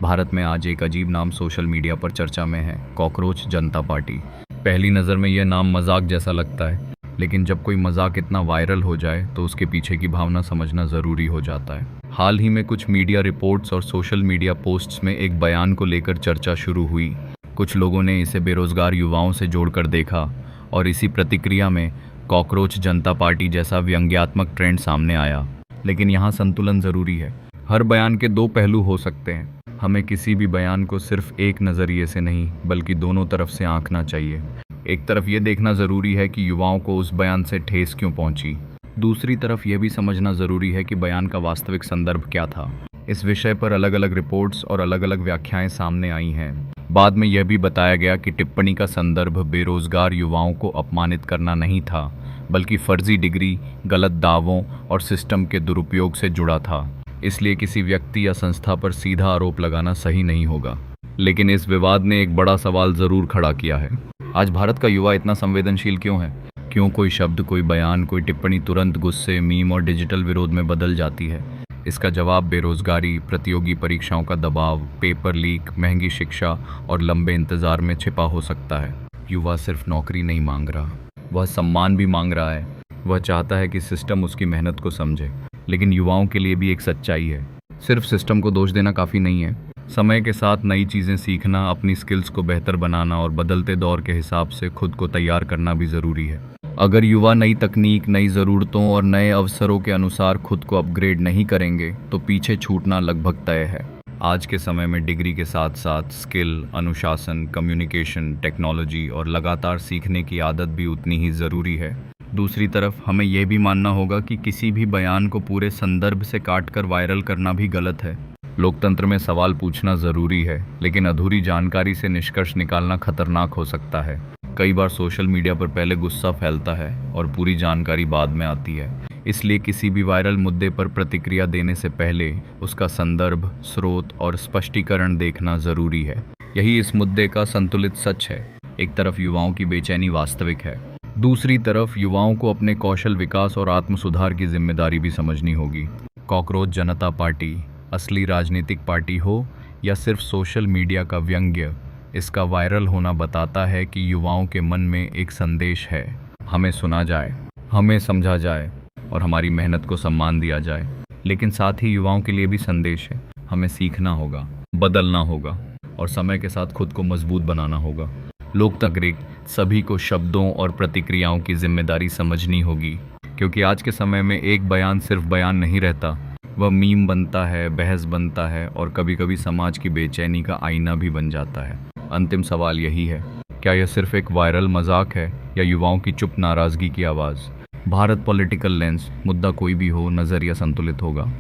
भारत में आज एक अजीब नाम सोशल मीडिया पर चर्चा में है, कॉकरोच जनता पार्टी। पहली नज़र में यह नाम मजाक जैसा लगता है, लेकिन जब कोई मजाक इतना वायरल हो जाए तो उसके पीछे की भावना समझना ज़रूरी हो जाता है। हाल ही में कुछ मीडिया रिपोर्ट्स और सोशल मीडिया पोस्ट्स में एक बयान को लेकर चर्चा शुरू हुई। कुछ लोगों ने इसे बेरोजगार युवाओं से जोड़कर देखा और इसी प्रतिक्रिया में कॉकरोच जनता पार्टी जैसा व्यंग्यात्मक ट्रेंड सामने आया। लेकिन यहाँ संतुलन ज़रूरी है। हर बयान के दो पहलू हो सकते हैं। हमें किसी भी बयान को सिर्फ एक नज़रिए से नहीं बल्कि दोनों तरफ से आंकना चाहिए। एक तरफ ये देखना ज़रूरी है कि युवाओं को उस बयान से ठेस क्यों पहुंची। दूसरी तरफ यह भी समझना ज़रूरी है कि बयान का वास्तविक संदर्भ क्या था। इस विषय पर अलग अलग रिपोर्ट्स और अलग अलग व्याख्याएं सामने आई हैं। बाद में यह भी बताया गया कि टिप्पणी का संदर्भ बेरोजगार युवाओं को अपमानित करना नहीं था, बल्कि फर्जी डिग्री, गलत दावों और सिस्टम के दुरुपयोग से जुड़ा था। इसलिए किसी व्यक्ति या संस्था पर सीधा आरोप लगाना सही नहीं होगा। लेकिन इस विवाद ने एक बड़ा सवाल ज़रूर खड़ा किया है। आज भारत का युवा इतना संवेदनशील क्यों है? क्यों कोई शब्द, कोई बयान, कोई टिप्पणी तुरंत गुस्से, मीम और डिजिटल विरोध में बदल जाती है? इसका जवाब बेरोजगारी, प्रतियोगी परीक्षाओं का दबाव, पेपर लीक, महंगी शिक्षा और लंबे इंतजार में छिपा हो सकता है। युवा सिर्फ नौकरी नहीं मांग रहा, वह सम्मान भी मांग रहा है। वह चाहता है कि सिस्टम उसकी मेहनत को समझे। लेकिन युवाओं के लिए भी एक सच्चाई है, सिर्फ सिस्टम को दोष देना काफ़ी नहीं है। समय के साथ नई चीज़ें सीखना, अपनी स्किल्स को बेहतर बनाना और बदलते दौर के हिसाब से खुद को तैयार करना भी ज़रूरी है। अगर युवा नई तकनीक, नई ज़रूरतों और नए अवसरों के अनुसार खुद को अपग्रेड नहीं करेंगे तो पीछे छूटना लगभग तय है। आज के समय में डिग्री के साथ साथ स्किल, अनुशासन, कम्युनिकेशन, टेक्नोलॉजी और लगातार सीखने की आदत भी उतनी ही ज़रूरी है। दूसरी तरफ हमें यह भी मानना होगा कि किसी भी बयान को पूरे संदर्भ से काटकर वायरल करना भी गलत है। लोकतंत्र में सवाल पूछना ज़रूरी है, लेकिन अधूरी जानकारी से निष्कर्ष निकालना खतरनाक हो सकता है। कई बार सोशल मीडिया पर पहले गुस्सा फैलता है और पूरी जानकारी बाद में आती है। इसलिए किसी भी वायरल मुद्दे पर प्रतिक्रिया देने से पहले उसका संदर्भ, स्रोत और स्पष्टीकरण देखना ज़रूरी है। यही इस मुद्दे का संतुलित सच है। एक तरफ युवाओं की बेचैनी वास्तविक है, दूसरी तरफ युवाओं को अपने कौशल विकास और आत्म सुधार की जिम्मेदारी भी समझनी होगी। कॉकरोच जनता पार्टी असली राजनीतिक पार्टी हो या सिर्फ सोशल मीडिया का व्यंग्य, इसका वायरल होना बताता है कि युवाओं के मन में एक संदेश है। हमें सुना जाए, हमें समझा जाए और हमारी मेहनत को सम्मान दिया जाए। लेकिन साथ ही युवाओं के लिए भी संदेश है। हमें सीखना होगा, बदलना होगा और समय के साथ खुद को मजबूत बनाना होगा। लोकतंत्र सभी को शब्दों और प्रतिक्रियाओं की जिम्मेदारी समझनी होगी, क्योंकि आज के समय में एक बयान सिर्फ बयान नहीं रहता, वह मीम बनता है, बहस बनता है और कभी कभी समाज की बेचैनी का आईना भी बन जाता है। अंतिम सवाल यही है, क्या यह सिर्फ एक वायरल मजाक है या युवाओं की चुप नाराजगी की आवाज़? भारत पॉलिटिकल लेंस, मुद्दा कोई भी हो, नज़रिया संतुलित होगा।